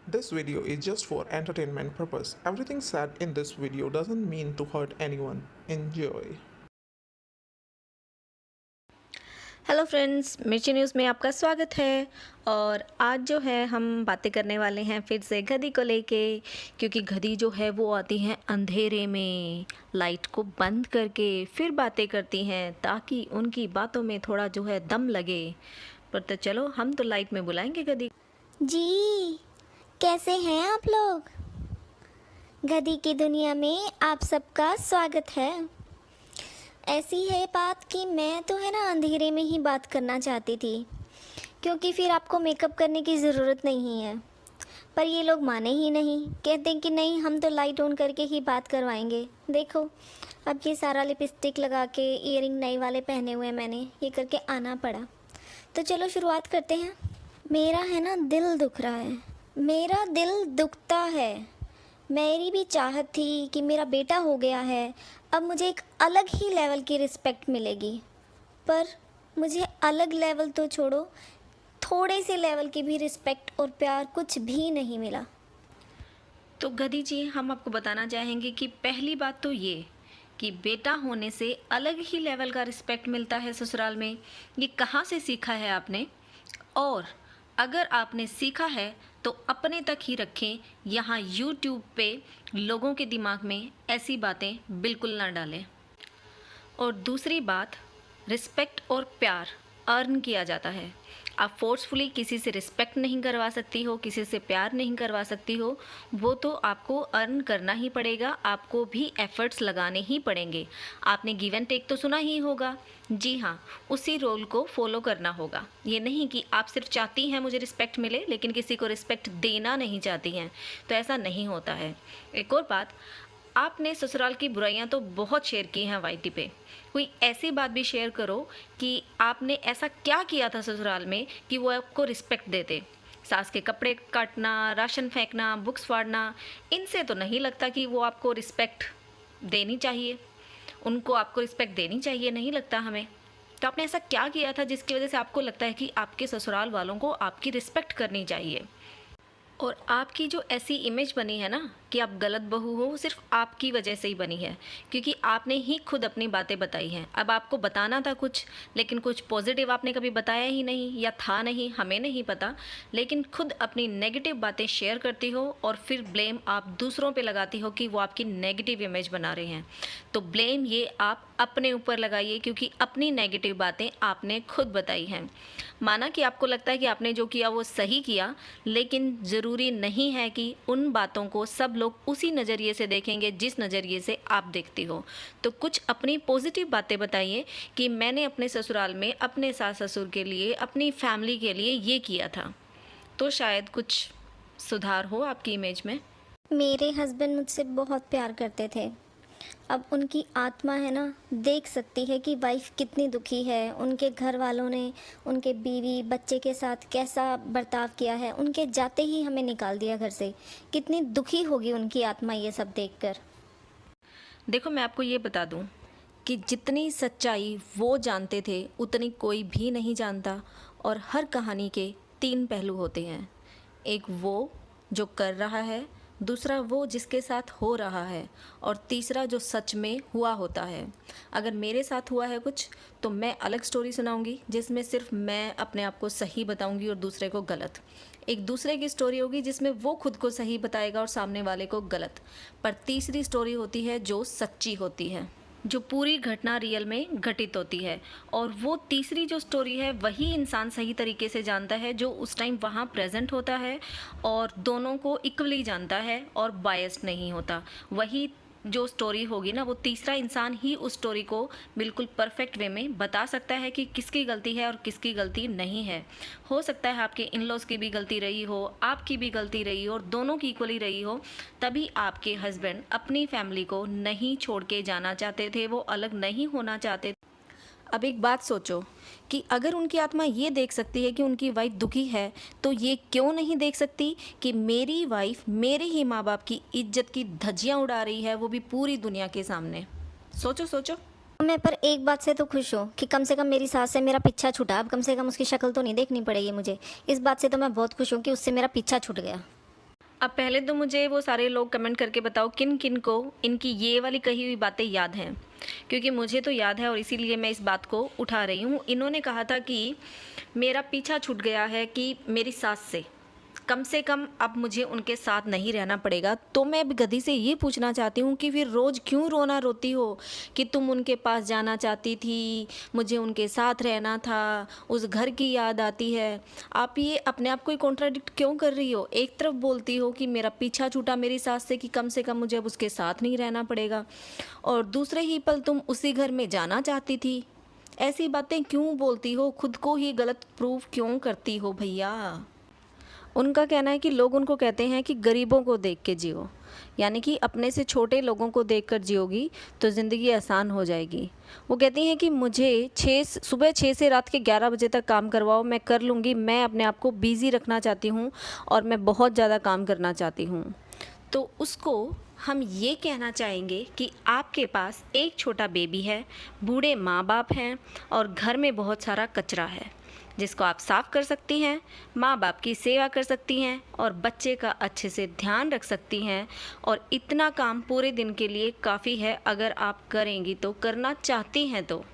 This video is just for entertainment purpose. Everything said in this video doesn't mean to hurt anyone. Enjoy. Hello friends, मिर्ची news में आपका स्वागत है। और आज जो है हम बातें करने वाले हैं फिर से गधी को लेके, क्योंकि गधी जो है वो आती हैं अंधेरे में, लाइट को बंद करके फिर बातें करती हैं ताकि उनकी बातों में थोड़ा जो है दम लगे। पर तो चलो, हम तो लाइट में बुलाएंगे गधी। जी, कैसे हैं आप लोग? गधी की दुनिया में आप सबका स्वागत है। ऐसी है बात कि मैं तो है ना अंधेरे में ही बात करना चाहती थी, क्योंकि फिर आपको मेकअप करने की ज़रूरत नहीं है। पर ये लोग माने ही नहीं, कहते हैं कि नहीं, हम तो लाइट ऑन करके ही बात करवाएंगे। देखो, अब ये सारा लिपस्टिक लगा के, ईयरिंग नए वाले पहने हुए मैंने, ये करके आना पड़ा। तो चलो शुरुआत करते हैं। मेरा है ना दिल दुख रहा है, मेरा दिल दुखता है। मेरी भी चाहत थी कि मेरा बेटा हो गया है, अब मुझे एक अलग ही लेवल की रिस्पेक्ट मिलेगी। पर मुझे अलग लेवल तो छोड़ो, थोड़े से लेवल की भी रिस्पेक्ट और प्यार कुछ भी नहीं मिला। तो गधी जी, हम आपको बताना चाहेंगे कि पहली बात तो ये कि बेटा होने से अलग ही लेवल का रिस्पेक्ट मिलता है ससुराल में। ये कहाँ से सीखा है आपने? और अगर आपने सीखा है तो अपने तक ही रखें। यहाँ YouTube पे लोगों के दिमाग में ऐसी बातें बिल्कुल ना डालें। और दूसरी बात, रिस्पेक्ट और प्यार अर्न किया जाता है। आप फोर्सफुली किसी से रिस्पेक्ट नहीं करवा सकती हो, किसी से प्यार नहीं करवा सकती हो। वो तो आपको अर्न करना ही पड़ेगा, आपको भी एफर्ट्स लगाने ही पड़ेंगे। आपने गिव एंड टेक तो सुना ही होगा। जी हाँ, उसी रोल को फॉलो करना होगा। ये नहीं कि आप सिर्फ चाहती हैं मुझे रिस्पेक्ट मिले, लेकिन किसी को रिस्पेक्ट देना नहीं चाहती हैं, तो ऐसा नहीं होता है। एक और बात, आपने ससुराल की बुराइयां तो बहुत शेयर की हैं वाईटी पे। कोई ऐसी बात भी शेयर करो कि आपने ऐसा क्या किया था ससुराल में कि वो आपको रिस्पेक्ट देते। सास के कपड़े काटना, राशन फेंकना, बुक्स फाड़ना, इनसे तो नहीं लगता कि वो आपको रिस्पेक्ट देनी चाहिए, उनको आपको रिस्पेक्ट देनी चाहिए, नहीं लगता हमें। तो आपने ऐसा क्या किया था जिसकी वजह से आपको लगता है कि आपके ससुराल वालों को आपकी रिस्पेक्ट करनी चाहिए? और आपकी जो ऐसी इमेज बनी है ना कि आप गलत बहू हो, वो सिर्फ आपकी वजह से ही बनी है, क्योंकि आपने ही खुद अपनी बातें बताई हैं। अब आपको बताना था कुछ, लेकिन कुछ पॉजिटिव आपने कभी बताया ही नहीं, या था नहीं, हमें नहीं पता। लेकिन खुद अपनी नेगेटिव बातें शेयर करती हो और फिर ब्लेम आप दूसरों पे लगाती हो कि वो आपकी नेगेटिव इमेज बना रहे हैं। तो ब्लेम ये आप अपने ऊपर लगाइए, क्योंकि अपनी नेगेटिव बातें आपने खुद बताई हैं। माना कि आपको लगता है कि आपने जो किया वो सही किया, लेकिन ज़रूरी नहीं है कि उन बातों को सब लोग उसी नज़रिए से देखेंगे जिस नज़रिए से आप देखती हो। तो कुछ अपनी पॉजिटिव बातें बताइए कि मैंने अपने ससुराल में अपने सास ससुर के लिए, अपनी फैमिली के लिए ये किया था, तो शायद कुछ सुधार हो आपकी इमेज में। मेरे हस्बैंड मुझसे बहुत प्यार करते थे। अब उनकी आत्मा है ना देख सकती है कि वाइफ कितनी दुखी है, उनके घर वालों ने उनके बीवी बच्चे के साथ कैसा बर्ताव किया है, उनके जाते ही हमें निकाल दिया घर से। कितनी दुखी होगी उनकी आत्मा ये सब देखकर। देखो, मैं आपको ये बता दूं कि जितनी सच्चाई वो जानते थे उतनी कोई भी नहीं जानता। और हर कहानी के 3 पहलू होते हैं। एक वो जो कर रहा है, दूसरा वो जिसके साथ हो रहा है, और तीसरा जो सच में हुआ होता है। अगर मेरे साथ हुआ है कुछ, तो मैं अलग स्टोरी सुनाऊंगी जिसमें सिर्फ मैं अपने आप को सही बताऊंगी और दूसरे को गलत। एक दूसरे की स्टोरी होगी जिसमें वो खुद को सही बताएगा और सामने वाले को गलत। पर तीसरी स्टोरी होती है जो सच्ची होती है, जो पूरी घटना रियल में घटित होती है। और वो तीसरी जो स्टोरी है वही इंसान सही तरीके से जानता है जो उस टाइम वहाँ प्रेजेंट होता है और दोनों को इक्वली जानता है और बायस्ड नहीं होता। वही जो स्टोरी होगी ना, वो तीसरा इंसान ही उस स्टोरी को बिल्कुल परफेक्ट वे में बता सकता है कि किसकी गलती है और किसकी गलती नहीं है। हो सकता है आपके इन लॉज की भी गलती रही हो, आपकी भी गलती रही हो, और दोनों की इक्वली रही हो, तभी आपके हस्बैंड अपनी फैमिली को नहीं छोड़ के जाना चाहते थे, वो अलग नहीं होना चाहते। अब एक बात सोचो कि अगर उनकी आत्मा ये देख सकती है कि उनकी वाइफ दुखी है, तो ये क्यों नहीं देख सकती कि मेरी वाइफ मेरे ही माँ बाप की इज्जत की धज्जियाँ उड़ा रही है, वो भी पूरी दुनिया के सामने। सोचो सोचो। मैं पर एक बात से तो खुश हूँ कि कम से कम मेरी सास से मेरा पीछा छूटा। अब कम से कम उसकी शक्ल तो नहीं देखनी पड़ेगी मुझे। इस बात से तो मैं बहुत खुश हूँ कि उससे मेरा पीछा छूट गया। अब पहले तो मुझे वो सारे लोग कमेंट करके बताओ किन किन को इनकी ये वाली कही हुई बातें याद हैं, क्योंकि मुझे तो याद है और इसीलिए मैं इस बात को उठा रही हूँ। इन्होंने कहा था कि मेरा पीछा छूट गया है कि मेरी सास से कम अब मुझे उनके साथ नहीं रहना पड़ेगा। तो मैं अब गधी से ये पूछना चाहती हूँ कि फिर रोज़ क्यों रोना रोती हो कि तुम उनके पास जाना चाहती थी, मुझे उनके साथ रहना था, उस घर की याद आती है। आप ये अपने आप को ही कॉन्ट्राडिक्ट क्यों कर रही हो? एक तरफ बोलती हो कि मेरा पीछा छूटा मेरी सास से कम मुझे अब उसके साथ नहीं रहना पड़ेगा, और दूसरे ही पल तुम उसी घर में जाना चाहती थी। ऐसी बातें क्यों बोलती हो? खुद को ही गलत प्रूफ क्यों करती हो भैया? उनका कहना है कि लोग उनको कहते हैं कि गरीबों को देख के जियो, यानी कि अपने से छोटे लोगों को देखकर जियोगी तो ज़िंदगी आसान हो जाएगी। वो कहती हैं कि मुझे सुबह 6 से रात के 11 बजे तक काम करवाओ, मैं कर लूँगी। मैं अपने आप को बिज़ी रखना चाहती हूँ और मैं बहुत ज़्यादा काम करना चाहती हूँ। तो उसको हम ये कहना चाहेंगे कि आपके पास एक छोटा बेबी है, बूढ़े माँ बाप हैं और घर में बहुत सारा कचरा है जिसको आप साफ़ कर सकती हैं, माँ बाप की सेवा कर सकती हैं और बच्चे का अच्छे से ध्यान रख सकती हैं। और इतना काम पूरे दिन के लिए काफ़ी है अगर आप करेंगी तो, करना चाहती हैं तो।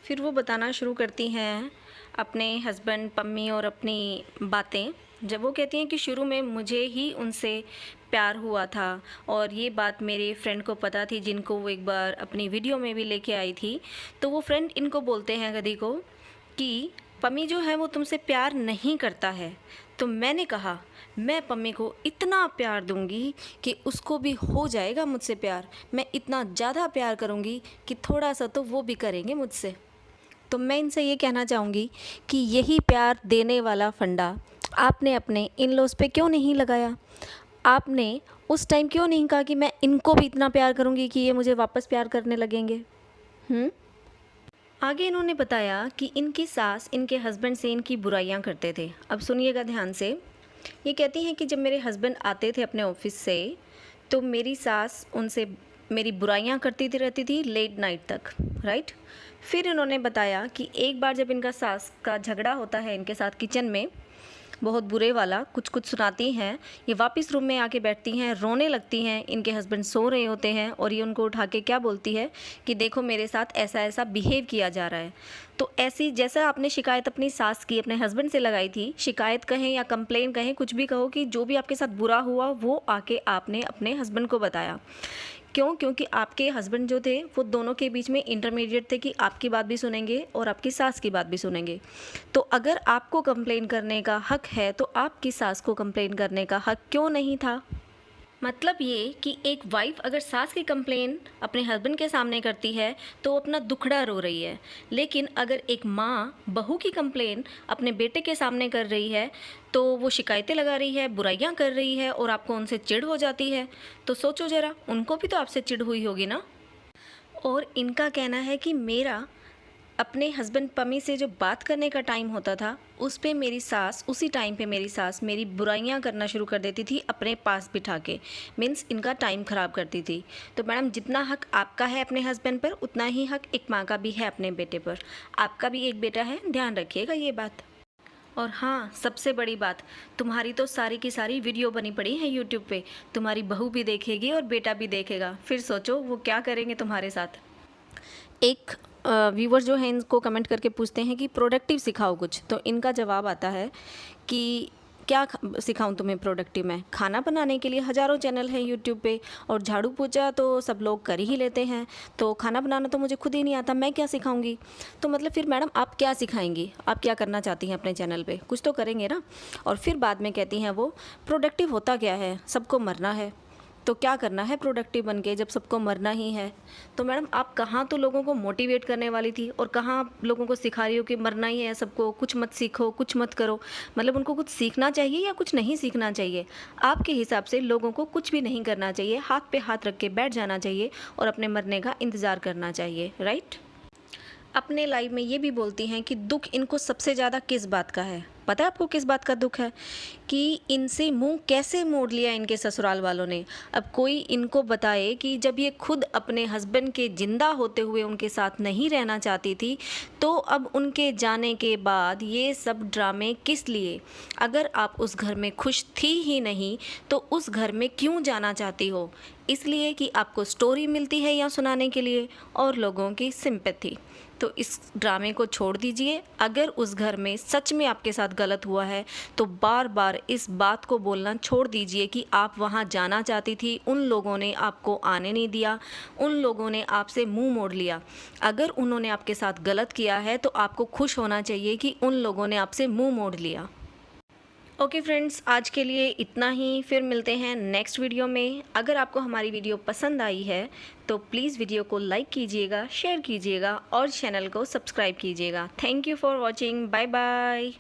फिर वो बताना शुरू करती हैं अपने हस्बैंड, पम्मी और अपनी बातें। जब वो कहती हैं कि शुरू में मुझे ही उनसे प्यार हुआ था और ये बात मेरे फ्रेंड को पता थी, जिनको वो एक बार अपनी वीडियो में भी लेके आई थी। तो वो फ्रेंड इनको बोलते हैं गधी को कि पम्मी जो है वो तुमसे प्यार नहीं करता है। तो मैंने कहा मैं पम्मी को इतना प्यार दूंगी कि उसको भी हो जाएगा मुझसे प्यार। मैं इतना ज़्यादा प्यार करूंगी कि थोड़ा सा तो वो भी करेंगे मुझसे। तो मैं इनसे ये कहना चाहूँगी कि यही प्यार देने वाला फंडा आपने अपने इन लॉज पे क्यों नहीं लगाया? आपने उस टाइम क्यों नहीं कहा कि मैं इनको भी इतना प्यार करूँगी कि ये मुझे वापस प्यार करने लगेंगे? आगे इन्होंने बताया कि इनकी सास इनके हस्बैंड से इनकी बुराइयां करते थे। अब सुनिएगा ध्यान से। ये कहती हैं कि जब मेरे हस्बैंड आते थे अपने ऑफिस से तो मेरी सास उनसे मेरी बुराइयां करती रहती थी लेट नाइट तक, राइट। फिर इन्होंने बताया कि एक बार जब इनका सास का झगड़ा होता है इनके साथ किचन में, बहुत बुरे वाला, कुछ कुछ सुनाती हैं, ये वापस रूम में आके बैठती हैं, रोने लगती हैं। इनके हस्बैंड सो रहे होते हैं और ये उनको उठा के क्या बोलती है कि देखो मेरे साथ ऐसा ऐसा बिहेव किया जा रहा है। तो ऐसी जैसा आपने शिकायत अपनी सास की अपने हस्बैंड से लगाई थी, शिकायत कहें या कंप्लेन कहें, कुछ भी कहो, कि जो भी आपके साथ बुरा हुआ वो आके आपने अपने हस्बैंड को बताया। क्यों? क्योंकि आपके हस्बैंड जो थे वो दोनों के बीच में इंटरमीडिएट थे कि आपकी बात भी सुनेंगे और आपकी सास की बात भी सुनेंगे। तो अगर आपको कंप्लेन करने का हक है तो आपकी सास को कंप्लेन करने का हक क्यों नहीं था? मतलब ये कि एक वाइफ अगर सास की कंप्लेन अपने हस्बैंड के सामने करती है तो वो अपना दुखड़ा रो रही है, लेकिन अगर एक माँ बहू की कंप्लेन अपने बेटे के सामने कर रही है तो वो शिकायतें लगा रही है, बुराइयां कर रही है और आपको उनसे चिढ़ हो जाती है। तो सोचो ज़रा, उनको भी तो आपसे चिढ़ हुई होगी ना। और इनका कहना है कि मेरा अपने हस्बैंड पम्मी से जो बात करने का टाइम होता था उस पे मेरी सास, उसी टाइम पे मेरी सास मेरी बुराइयां करना शुरू कर देती थी अपने पास बिठा के, मीन्स इनका टाइम ख़राब करती थी। तो मैडम, जितना हक आपका है अपने हस्बैंड पर उतना ही हक एक माँ का भी है अपने बेटे पर। आपका भी एक बेटा है, ध्यान रखिएगा ये बात। और हाँ, सबसे बड़ी बात, तुम्हारी तो सारी की सारी वीडियो बनी पड़ी है यूट्यूब पे, तुम्हारी बहू भी देखेगी और बेटा भी देखेगा। फिर सोचो वो क्या करेंगे तुम्हारे साथ। एक व्यूवर जो हैं इनको कमेंट करके पूछते हैं कि प्रोडक्टिव सिखाओ कुछ, तो इनका जवाब आता है कि क्या सिखाऊं तुम्हें प्रोडक्टिव में? खाना बनाने के लिए हज़ारों चैनल हैं यूट्यूब पे और झाड़ू पोछा तो सब लोग कर ही लेते हैं, तो खाना बनाना तो मुझे खुद ही नहीं आता, मैं क्या सिखाऊंगी? तो मतलब फिर मैडम आप क्या सिखाएंगी? आप क्या करना चाहती हैं अपने चैनल पे? कुछ तो करेंगे ना। और फिर बाद में कहती हैं वो, प्रोडक्टिव होता क्या है? सबको मरना है। तो क्या करना है प्रोडक्टिव बन के जब सबको मरना ही है? तो मैडम आप कहाँ तो लोगों को मोटिवेट करने वाली थी और कहाँ आप लोगों को सिखा रही हो कि मरना ही है सबको, कुछ मत सीखो, कुछ मत करो। मतलब उनको कुछ सीखना चाहिए या कुछ नहीं सीखना चाहिए? आपके हिसाब से लोगों को कुछ भी नहीं करना चाहिए, हाथ पे हाथ रख के बैठ जाना चाहिए और अपने मरने का इंतज़ार करना चाहिए, राइट। अपने लाइव में ये भी बोलती हैं कि दुख इनको सबसे ज़्यादा किस बात का है? पता है आपको किस बात का दुख है? कि इनसे मुंह कैसे मोड़ लिया इनके ससुराल वालों ने। अब कोई इनको बताए कि जब ये खुद अपने हस्बैंड के जिंदा होते हुए उनके साथ नहीं रहना चाहती थी, तो अब उनके जाने के बाद ये सब ड्रामे किस लिए? अगर आप उस घर में खुश थी ही नहीं तो उस घर में क्यों जाना चाहती हो? इसलिए कि आपको स्टोरी मिलती है या सुनाने के लिए और लोगों की सिंपैथी। तो इस ड्रामे को छोड़ दीजिए। अगर उस घर में सच में आपके साथ गलत हुआ है तो बार बार इस बात को बोलना छोड़ दीजिए कि आप वहाँ जाना चाहती थी, उन लोगों ने आपको आने नहीं दिया, उन लोगों ने आपसे मुंह मोड़ लिया। अगर उन्होंने आपके साथ गलत किया है तो आपको खुश होना चाहिए कि उन लोगों ने आपसे मुंह मोड़ लिया। ओके फ्रेंड्स, आज के लिए इतना ही। फिर मिलते हैं नेक्स्ट वीडियो में। अगर आपको हमारी वीडियो पसंद आई है तो प्लीज़ वीडियो को लाइक कीजिएगा, शेयर कीजिएगा और चैनल को सब्सक्राइब कीजिएगा। Thank you for watching. Bye bye.